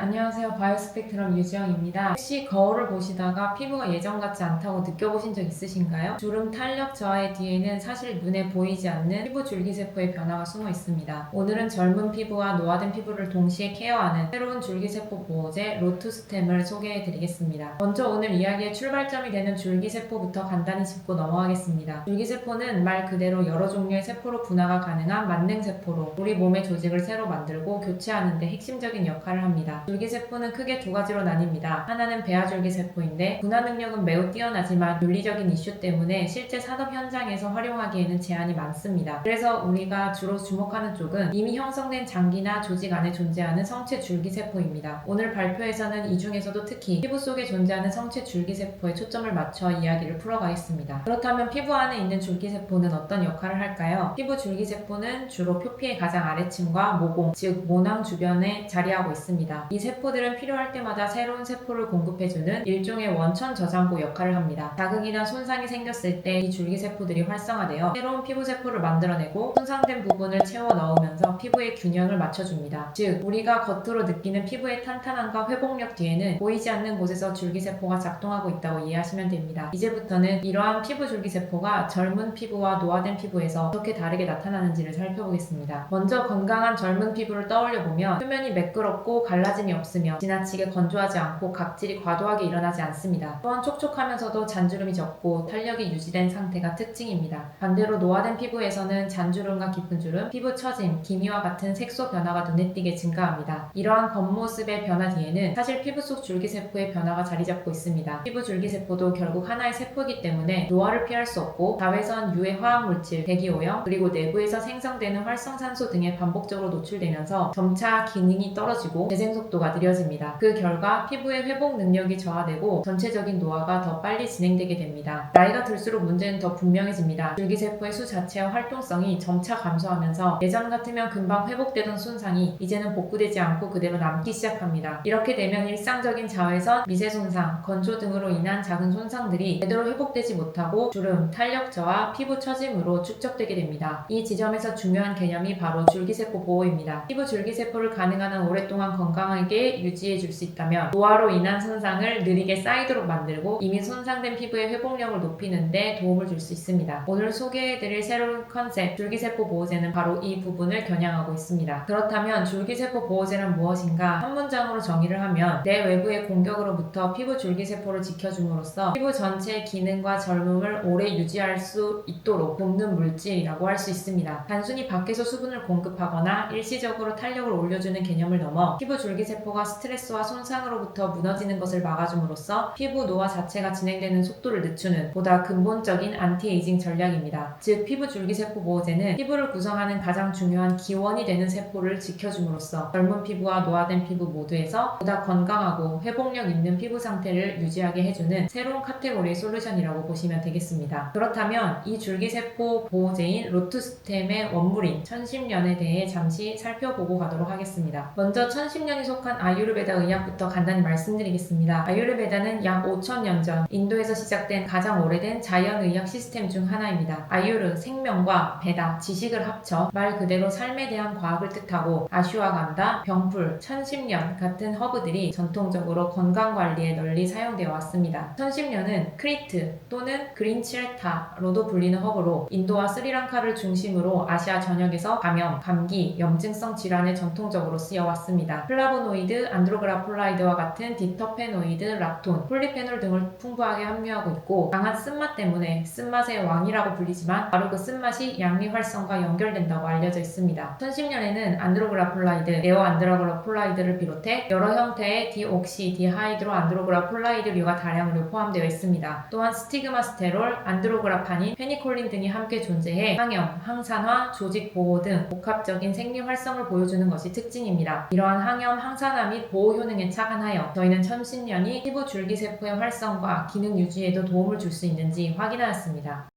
안녕하세요. 바이오스펙트럼 유지영입니다. 혹시 거울을 보시다가 피부가 예전 같지 않다고 느껴보신 적 있으신가요? 주름 탄력 저하의 뒤에는 사실 눈에 보이지 않는 피부 줄기세포의 변화가 숨어 있습니다. 오늘은 젊은 피부와 노화된 피부를 동시에 케어하는 새로운 줄기세포 보호제 로투스템을 소개해 드리겠습니다. 먼저 오늘 이야기의 출발점이 되는 줄기세포부터 간단히 짚고 넘어가겠습니다. 줄기세포는 말 그대로 여러 종류의 세포로 분화가 가능한 만능세포로 우리 몸의 조직을 새로 만들고 교체하는 데 핵심적인 역할을 합니다. 줄기세포는 크게 두 가지로 나뉩니다. 하나는 배아줄기세포인데 분화 능력은 매우 뛰어나지만 윤리적인 이슈 때문에 실제 산업 현장에서 활용하기에는 제한이 많습니다. 그래서 우리가 주로 주목하는 쪽은 이미 형성된 장기나 조직 안에 존재하는 성체 줄기세포입니다. 오늘 발표에서는 이 중에서도 특히 피부 속에 존재하는 성체 줄기세포에 초점을 맞춰 이야기를 풀어가겠습니다. 그렇다면 피부 안에 있는 줄기세포는 어떤 역할을 할까요? 피부 줄기세포는 주로 표피의 가장 아래층과 모공, 즉 모낭 주변에 자리하고 있습니다. 이 세포들은 필요할 때마다 새로운 세포를 공급해주는 일종의 원천 저장고 역할을 합니다. 자극이나 손상이 생겼을 때 이 줄기세포들이 활성화되어 새로운 피부세포를 만들어내고 손상된 부분을 채워 넣으면서 피부의 균형을 맞춰줍니다. 즉, 우리가 겉으로 느끼는 피부의 탄탄함과 회복력 뒤에는 보이지 않는 곳에서 줄기세포가 작동하고 있다고 이해하시면 됩니다. 이제부터는 이러한 피부 줄기세포가 젊은 피부와 노화된 피부에서 어떻게 다르게 나타나는지를 살펴보겠습니다. 먼저 건강한 젊은 피부를 떠올려보면 표면이 매끄럽고 갈라짐이 없으며 지나치게 건조하지 않고 각질이 과도하게 일어나지 않습니다. 또한 촉촉하면서도 잔주름이 적고 탄력이 유지된 상태가 특징입니다. 반대로 노화된 피부에서는 잔주름과 깊은 주름, 피부 처짐, 기미와 같은 색소 변화가 눈에 띄게 증가합니다. 이러한 겉모습의 변화 뒤에는 사실 피부 속 줄기세포의 변화가 자리 잡고 있습니다. 피부 줄기세포도 결국 하나의 세포이기 때문에 노화를 피할 수 없고 자외선, 유해 화학물질, 대기오염, 그리고 내부에서 생성되는 활성산소 등에 반복적으로 노출되면서 점차 기능이 떨어지고 재생 속도가 느려집니다. 그 결과 피부의 회복 능력이 저하되고 전체적인 노화가 더 빨리 진행되게 됩니다. 나이가 들수록 문제는 더 분명해집니다. 줄기세포의 수 자체와 활동성이 점차 감소하면서 예전 같으면 금방 회복되던 손상이 이제는 복구되지 않고 그대로 남기 시작합니다. 이렇게 되면 일상적인 자외선, 미세 손상, 건조 등으로 인한 작은 손상들이 제대로 회복되지 못하고 주름, 탄력 저하, 피부 처짐으로 축적되게 됩니다. 이 지점에서 중요한 개념이 바로 줄기세포 보호입니다. 피부 줄기세포를 가능한 한 오랫동안 건강하게 유지해 줄 수 있다면 노화로 인한 손상을 느리게 쌓이도록 만들고 이미 손상된 피부의 회복력을 높이는 데 도움을 줄 수 있습니다. 오늘 소개해드릴 새로운 컨셉 줄기세포 보호제는 바로 이 부분을 겨냥하고 있습니다. 그렇다면 줄기세포 보호제는 무엇인가? 한 문장으로 정의를 하면 내 외부의 공격으로부터 피부 줄기세포를 지켜줌으로써 피부 전체의 기능과 젊음을 오래 유지할 수 있도록 돕는 물질이라고 할 수 있습니다. 단순히 밖에서 수분을 공급하거나 일시적으로 탄력을 올려주는 개념을 넘어 피부 줄기세포가 스트레스와 손상으로부터 무너지는 것을 막아줌으로써 피부 노화 자체가 진행되는 속도를 늦추는 보다 근본적인 안티에이징 전략입니다. 즉, 피부 줄기세포 보호제는 피부를 구성하는 가장 중요한 기원이 되는 세포를 지켜줌으로써 젊은 피부와 노화된 피부 모두에서 보다 건강하고 회복력 있는 피부 상태를 유지하게 해주는 새로운 카테고리의 솔루션이라고 보시면 되겠습니다. 그렇다면 이 줄기세포 보호제인 로투스템의 원물인 천심연에 대해 잠시 살펴보고 가도록 하겠습니다. 먼저 천심연이 속한 아유르베다 의학부터 간단히 말씀드리겠습니다. 아유르베다는 약 5,000년 전 인도에서 시작된 가장 오래된 자연의학 시스템 중 하나입니다. 아유르, 생명과 베다, 지식을 합쳐 말 그대로 삶에 대한 과학을 뜻하고 아슈와간다, 병풀, 천심연 같은 허브들이 전통적으로 건강관리에 널리 사용되어 왔습니다. 천심연은 크리트 또는 그린치레타로도 불리는 허브로 인도와 스리랑카를 중심으로 아시아 전역에서 감염, 감기, 염증성 질환에 전통적으로 쓰여왔습니다. 플라보노이드, 안드로그라폴라이드와 같은 디터페노이드, 락톤, 폴리페놀 등을 풍부하게 함유하고 있고 강한 쓴맛 때문에 쓴맛의 왕이라고 불리지만 바로 그 쓴맛이 양리 활성과 연결된다고 알려져 있습니다. 천심연에는 안드로그라폴라이드, 네오 안드로그라폴라이드를 비롯해 여러 형태의 디옥시, 디하이드로 안드로그라폴라이드류가 다량으로 포함되어 있습니다. 또한 스티그마스테롤, 안드로그라파닌, 페니콜린 등이 함께 존재해 항염, 항산화, 조직 보호 등 복합적인 생리 활성을 보여주는 것이 특징입니다. 이러한 항염, 항산화 및 보호 효능에 착안하여 저희는 천심연이 피부 줄기세포의 활성과 기능 유지에도 도움을 줄 수 있는지 확인하였습니다.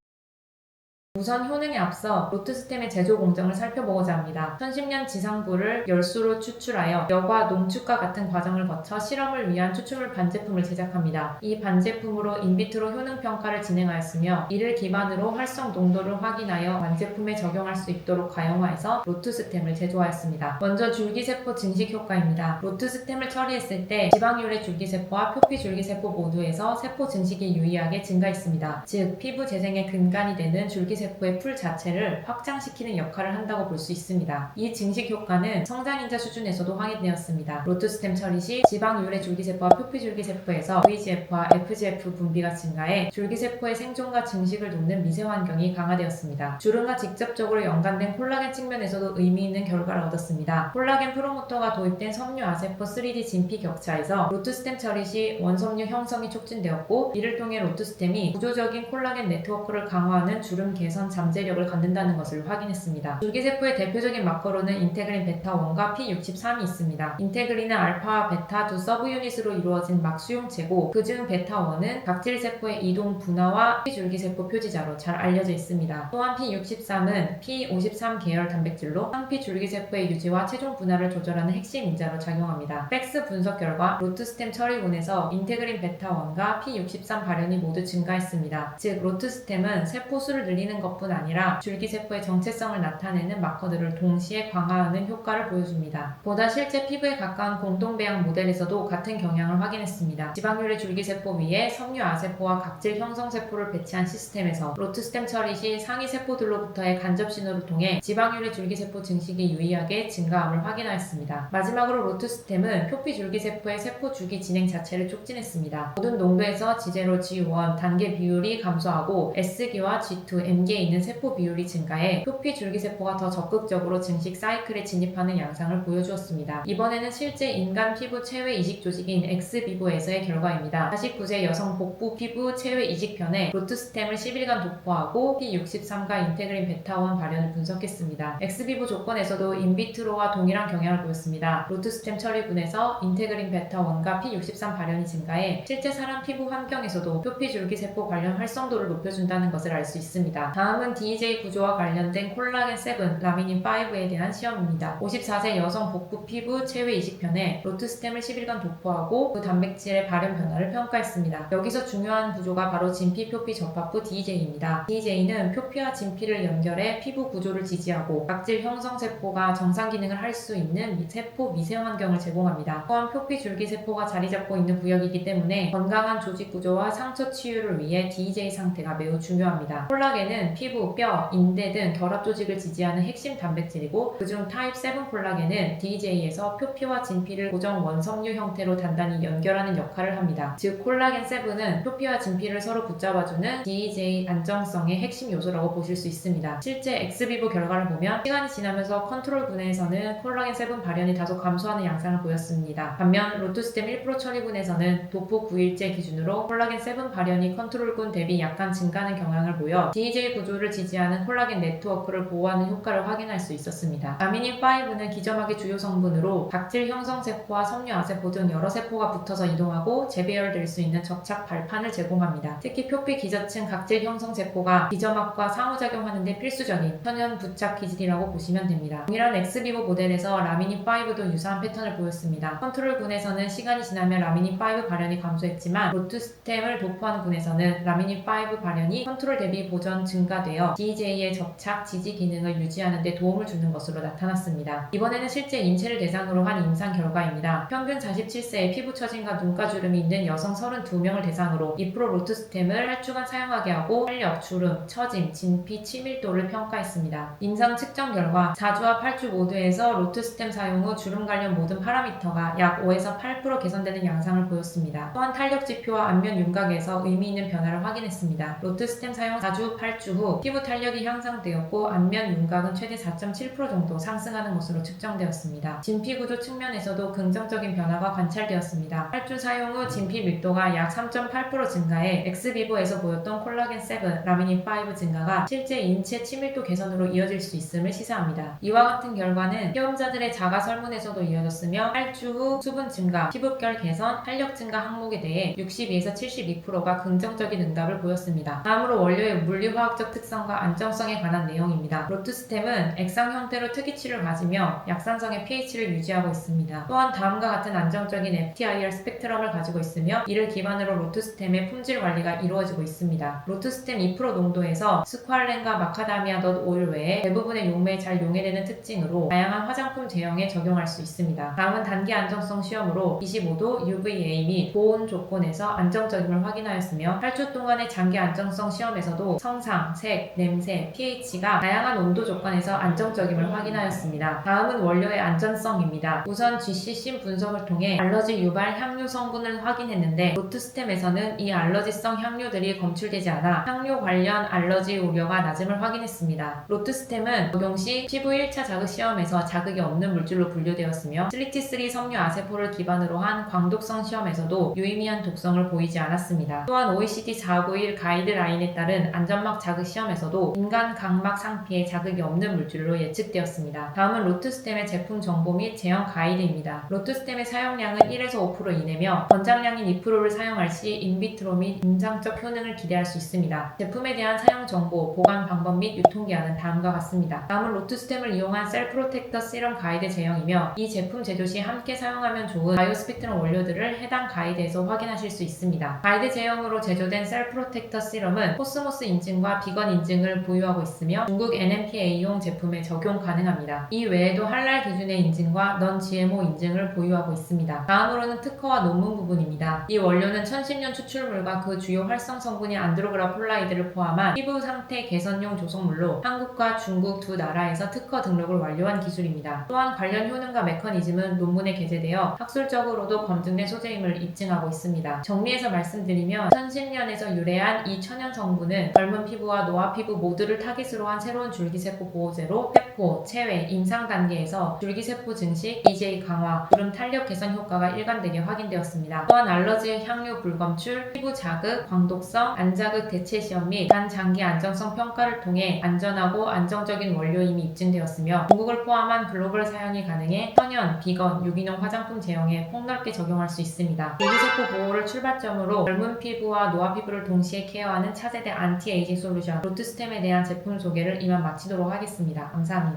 우선 효능에 앞서 로트스템의 제조 공정을 살펴보고자 합니다. 1010년 지상부를 열수로 추출하여 여과 농축과 같은 과정을 거쳐 실험을 위한 추출물 반제품을 제작합니다. 이 반제품으로 인비트로 효능 평가를 진행하였으며 이를 기반으로 활성 농도를 확인하여 완제품에 적용할 수 있도록 가용화해서 로트스템을 제조하였습니다. 먼저 줄기세포 증식 효과입니다. 로트스템을 처리했을 때 지방유래 줄기세포와 표피 줄기세포 모두에서 세포 증식이 유의하게 증가했습니다. 즉 피부 재생의 근간이 되는 줄기세포의 풀 자체를 확장시키는 역할을 한다고 볼 수 있습니다. 이 증식 효과는 성장인자 수준에서도 확인되었습니다. 로트스템 처리 시 지방유래 줄기세포와 표피 줄기세포에서 VGF와 FGF 분비가 증가해 줄기세포의 생존과 증식을 돕는 미세 환경이 강화되었습니다. 주름과 직접적으로 연관된 콜라겐 측면에서도 의미 있는 결과를 얻었습니다. 콜라겐 프로모터가 도입된 섬유아세포 3D 진피 격차에서 로트스템 처리 시 원섬유 형성이 촉진되었고 이를 통해 로트스템이 구조적인 콜라겐 네트워크를 강화하는 주름 개선 잠재력을 갖는다는 것을 확인했습니다. 줄기세포의 대표적인 마커로는 인테그린 베타1과 P63이 있습니다. 인테그린은 알파와 베타 두 서브 유닛으로 이루어진 막 수용체고 그중 베타1은 각질세포의 이동 분화와 P줄기세포 표지자로 잘 알려져 있습니다. 또한 P63은 P53 계열 단백질로 상피 줄기세포의 유지와 체중 분할을 조절하는 핵심 인자로 작용합니다. 팩스 분석 결과 로트스템 처리군에서 인테그린 베타1과 P63 발현이 모두 증가했습니다. 즉 로트스템은 세포수를 늘리는 것뿐 아니라 줄기세포의 정체성을 나타내는 마커들을 동시에 강화하는 효과를 보여줍니다. 보다 실제 피부에 가까운 공동배양 모델에서도 같은 경향을 확인했습니다. 지방유래 줄기세포 위에 섬유아세포와 각질 형성세포를 배치한 시스템에서 로트스템 처리 시 상위 세포들로부터의 간접 신호를 통해 지방유래 줄기세포 증식이 유의하게 증가함을 확인하였습니다. 마지막으로 로트스템은 표피 줄기세포의 세포 주기 진행 자체를 촉진했습니다. 모든 농도에서 G0, G1 단계 비율이 감소하고 S기와 G2, M기에 있는 세포 비율이 증가해 표피 줄기세포가 더 적극적으로 증식 사이클에 진입하는 양상을 보여주었습니다. 이번에는 실제 인간 피부 체외 이식 조직인 엑스비보에서의 결과입니다. 49세 여성 복부 피부 체외 이식편에 로트스템을 10일간 도포하고 P63과 인테그린 베타1 발현을 분석했습니다. 엑스비보 조건에서도 인비트로와 동일한 경향을 보였습니다. 로트스템 처리군에서 인테그린 베타1과 P63 발현이 증가해 실제 사람 피부 환경에서도 표피 줄기세포 관련 활성도를 높여준다는 것을 알 수 있습니다. 다음은 DJ 구조와 관련된 콜라겐 7, 라미닌 5에 대한 시험입니다. 54세 여성 복부 피부 체외 이식편에 로트스템을 10일간 도포하고 그 단백질의 발현 변화를 평가했습니다. 여기서 중요한 구조가 바로 진피 표피 접합부 DJ입니다. DJ는 표피와 진피를 연결해 피부 구조를 지지하고 각질 형성 세포가 정상 기능을 할 수 있는 세포 미세 환경을 제공합니다. 또한 표피 줄기세포가 자리 잡고 있는 구역이기 때문에 건강한 조직 구조와 상처 치유를 위해 DJ 상태가 매우 중요합니다. 콜라겐은 피부, 뼈, 인대 등 결합 조직을 지지하는 핵심 단백질이고 그중 타입 7 콜라겐은 DJ에서 표피와 진피를 고정 원섬유 형태로 단단히 연결하는 역할을 합니다. 즉 콜라겐 7은 표피와 진피를 서로 붙잡아주는 DJ 안정성의 핵심 요소라고 보실 수 있습니다. 실제 엑스비보 결과를 보면 시간이 지나면서 컨트롤군에서는 콜라겐 7 발현이 다소 감소하는 양상을 보였습니다. 반면 로트스템 1% 처리군에서는 도포 9일째 기준으로 콜라겐 7 발현이 컨트롤군 대비 약간 증가하는 경향을 보여 DJ 구조를 지지하는 콜라겐 네트워크를 보호하는 효과를 확인할 수 있었습니다. 라미닌 5는 기점학의 주요 성분으로 각질 형성 세포와 섬유아세포 등 여러 세포가 붙어서 이동하고 재배열될 수 있는 접착 발판을 제공합니다. 특히 표피 기저층 각질 형성 세포가 기점학과 상호작용하는 데 필수적인 천연 부착 기질이라고 보시면 됩니다. 동일한 엑스비보 모델에서 라미닌 5도 유사한 패턴을 보였습니다. 컨트롤군에서는 시간이 지나면 라미닌 5 발현이 감소했지만 로트스템을 도포하는 군에서는 라미닌 5 발현이 컨트롤 대비 보전 증가되어 DJ의 접착 지지 기능을 유지하는 데 도움을 주는 것으로 나타났습니다. 이번에는 실제 인체를 대상으로 한 임상 결과입니다. 평균 47세의 피부 처짐과 눈가주름이 있는 여성 32명을 대상으로 2% 로트스템을 8주간 사용하게 하고 활력, 주름, 처짐, 진피, 치밀도를 평가했습니다. 임상 측정 결과 4주와 8주 모두에서 로트스템 사용 후 주름 관련 모든 파라미터가 약 5에서 8% 개선되는 양상을 보였습니다. 또한 탄력 지표와 안면 윤곽에서 의미 있는 변화를 확인했습니다. 로트스템 사용 4주, 8주 후 피부 탄력이 향상되었고 안면 윤곽은 최대 4.7% 정도 상승하는 것으로 측정되었습니다. 진피 구조 측면에서도 긍정적인 변화가 관찰되었습니다. 8주 사용 후 진피 밀도가 약 3.8% 증가해 엑스비보에서 보였던 콜라겐 7, 라미닌 5 증가가 실제 인체 치밀도 개선으로 이어질 수 있음을 시사합니다. 이와 같은 결과는 시험자들의 자가 설문에서도 이어졌으며 8주 후 수분 증가, 피부결 개선, 탄력 증가 항목에 대해 62에서 72%가 긍정적인 응답을 보였습니다. 다음으로 원료의 물리화학 화학적 특성과 안정성에 관한 내용입니다. 로투스템은 액상 형태로 특이치를 가지며 약산성의 pH를 유지하고 있습니다. 또한 다음과 같은 안정적인 FTIR 스펙트럼을 가지고 있으며 이를 기반으로 로투스템의 품질 관리가 이루어지고 있습니다. 로투스템 2% 농도에서 스쿠알렌과 마카다미아 넛 오일 외에 대부분의 용매에 잘 용해되는 특징으로 다양한 화장품 제형에 적용할 수 있습니다. 다음은 단기 안정성 시험으로 25도 UVA 및 고온 조건에서 안정적임을 확인하였으며 8초 동안의 장기 안정성 시험에서도 성상, 색, 냄새, pH가 다양한 온도 조건에서 안정적임을 확인하였습니다. 다음은 원료의 안전성입니다. 우선 GC심 분석을 통해 알러지 유발 향료 성분을 확인했는데 로투스템에서는 이 알러지성 향료들이 검출되지 않아 향료 관련 알러지 우려가 낮음을 확인했습니다. 로투스템은 적용 시 피부 1차 자극 시험에서 자극이 없는 물질로 분류되었으며 슬리티3 섬유 아세포를 기반으로 한 광독성 시험에서도 유의미한 독성을 보이지 않았습니다. 또한 OECD 491 가이드라인에 따른 안전막 자극 시험에서도 인간 각막 상피에 자극이 없는 물질로 예측되었습니다. 다음은 로투스템의 제품 정보 및 제형 가이드입니다. 로투스템의 사용량은 1에서 5% 이내며 권장량인 2%를 사용할 시 인비트로 및 임상적 효능을 기대할 수 있습니다. 제품에 대한 사용 정보, 보관 방법 및 유통기한은 다음과 같습니다. 다음은 로투스템을 이용한 셀 프로텍터 시럼 가이드 제형이며 이 제품 제조 시 함께 사용하면 좋은 바이오스펙트럼 원료들을 해당 가이드에서 확인하실 수 있습니다. 가이드 제형으로 제조된 셀 프로텍터 시럼은 코스모스 인증과 비건 인증을 보유하고 있으며 중국 NMPA용 제품에 적용 가능합니다. 이 외에도 할랄 기준의 인증과 넌 GMO 인증을 보유하고 있습니다. 다음으로는 특허와 논문 부분입니다. 이 원료는 1010년 추출물과 그 주요 활성 성분인 안드로그라폴라이드를 포함한 피부 상태 개선용 조성물로 한국과 중국 두 나라에서 특허 등록을 완료한 기술입니다. 또한 관련 효능과 메커니즘은 논문에 게재되어 학술적으로도 검증된 소재임을 입증하고 있습니다. 정리해서 말씀드리면 1010년에서 유래한 이 천연 성분은 젊은 피부와 노화 피부 모두를 타깃으로 한 새로운 줄기세포 보호제로 세포, 체외, 임상 단계에서 줄기세포 증식, BJ 강화, 주름 탄력 개선 효과가 일관되게 확인되었습니다. 또한 알러지 향료 불검출, 피부 자극, 광독성, 안자극 대체 시험 및 단장기 안정성 평가를 통해 안전하고 안정적인 원료임이 입증되었으며 중국을 포함한 글로벌 사용이 가능해 천연, 비건, 유기농 화장품 제형에 폭넓게 적용할 수 있습니다. 줄기세포 보호를 출발점으로 젊은 피부와 노화 피부를 동시에 케어하는 차세대 안티에이징 솔루션 로투스템에 대한 제품 소개를 이만 마치도록 하겠습니다. 감사합니다.